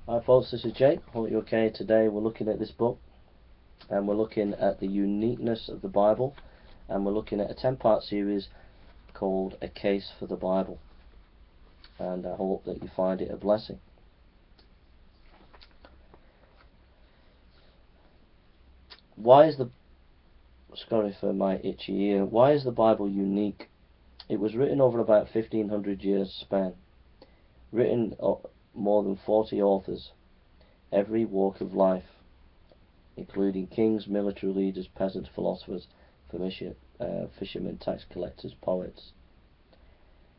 Hi folks, this is Jake. Hope you're okay. Today we're looking at this book and we're looking at the uniqueness of the Bible, and we're looking at a 10-part series called A Case for the Bible, and I hope that you find it a blessing. Why is the Bible unique? It was written over about 1500 years span, written more than 40 authors, every walk of life, including kings, military leaders, peasants, philosophers, fishermen, tax collectors, poets,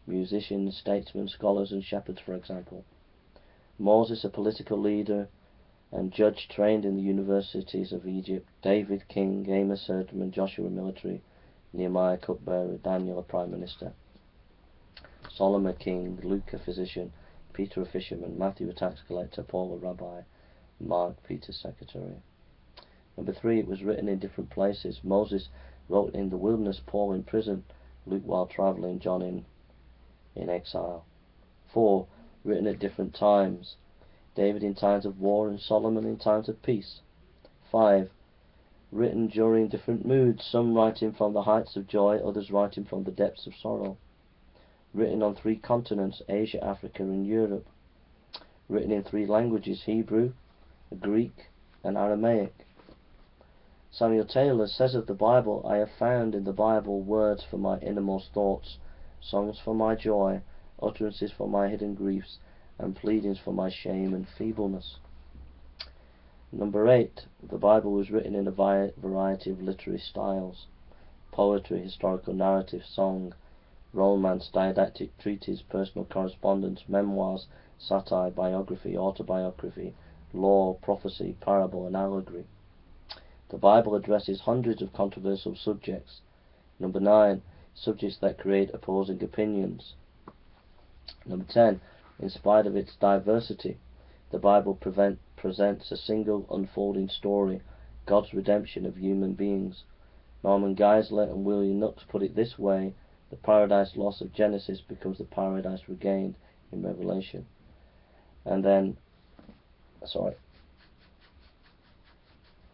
musicians, statesmen, scholars and shepherds, for example. Moses, a political leader and judge trained in the universities of Egypt. David, king. Amos, herdsman. Joshua, military. Nehemiah, cupbearer. Daniel, a prime minister. Solomon, king. Luke, a physician. Peter, a fisherman. Matthew, a tax collector. Paul, a rabbi. Mark, Peter's secretary. Number 3, it was written in different places. Moses wrote in the wilderness, Paul in prison, Luke while travelling, John in exile. 4, written at different times. David in times of war and Solomon in times of peace. 5, written during different moods, some writing from the heights of joy, others writing from the depths of sorrow. Written on 3 continents, Asia, Africa and Europe. Written in 3 languages, Hebrew, Greek and Aramaic. Samuel Taylor says of the Bible, I have found in the Bible words for my innermost thoughts, songs for my joy, utterances for my hidden griefs, and pleadings for my shame and feebleness. Number 8, the Bible was written in a variety of literary styles: poetry, historical narrative, song, romance, didactic treatise, personal correspondence, memoirs, satire, biography, autobiography, law, prophecy, parable and allegory. The Bible addresses hundreds of controversial subjects. Number 9, subjects that create opposing opinions. Number 10, in spite of its diversity, the Bible presents a single unfolding story, God's redemption of human beings. Norman Geisler and William Knox put it this way: the paradise lost of Genesis becomes the paradise regained in Revelation. And then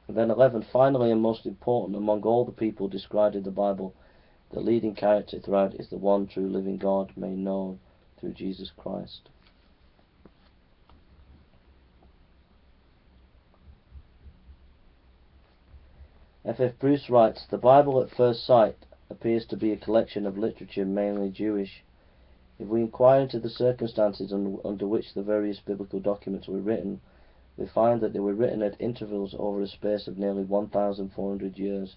11, finally and most important, among all the people described in the Bible, the leading character throughout is the one true living God made known through Jesus Christ. F.F. Bruce writes, the Bible at first sight appears to be a collection of literature mainly Jewish. If we inquire into the circumstances under which the various biblical documents were written, we find that they were written at intervals over a space of nearly 1,400 years.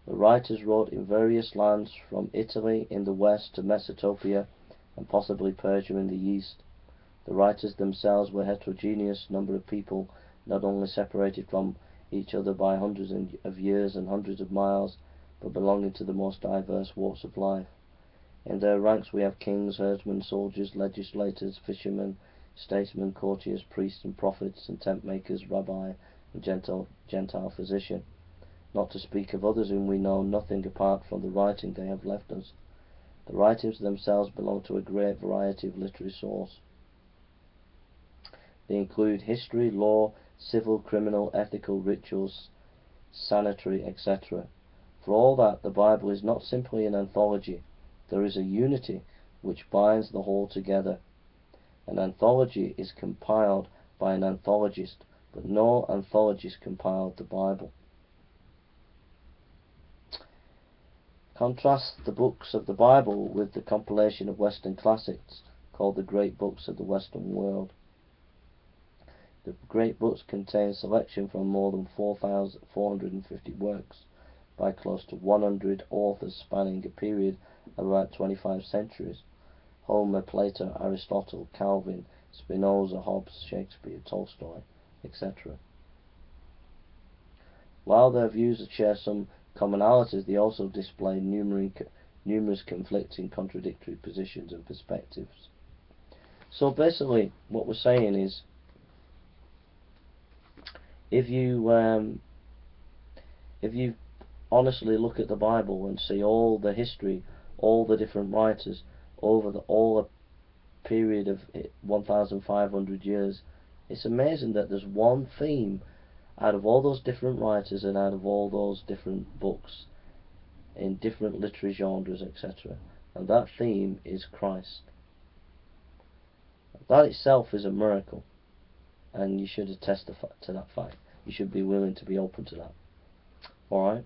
The writers wrote in various lands, from Italy in the west to Mesopotamia and possibly Persia in the east. The writers themselves were a heterogeneous number of people, not only separated from each other by hundreds of years and hundreds of miles, but belonging to the most diverse walks of life. In their ranks we have kings, herdsmen, soldiers, legislators, fishermen, statesmen, courtiers, priests and prophets, and tent makers, rabbi and Gentile physician, not to speak of others whom we know nothing apart from the writing they have left us. The writings themselves belong to a great variety of literary source. They include history, law, civil, criminal, ethical, rituals, sanitary, etc. For all that, the Bible is not simply an anthology. There is a unity which binds the whole together. An anthology is compiled by an anthologist, but no anthologist compiled the Bible. Contrast the books of the Bible with the compilation of Western classics called the Great Books of the Western World. The Great Books contain selection from more than 4,450 works by close to 100 authors spanning a period of about 25 centuries. Homer, Plato, Aristotle, Calvin, Spinoza, Hobbes, Shakespeare, Tolstoy, etc. While their views share some commonalities, they also display numerous conflicting, contradictory positions and perspectives. So basically, what we're saying is, if you honestly look at the Bible and see all the history, all the different writers over all a period of 1,500 years, It's amazing that there's one theme out of all those different writers and out of all those different books in different literary genres, etc. And that theme is Christ. That itself is a miracle, and you should attest to that fact. You should be willing to be open to that. Alright?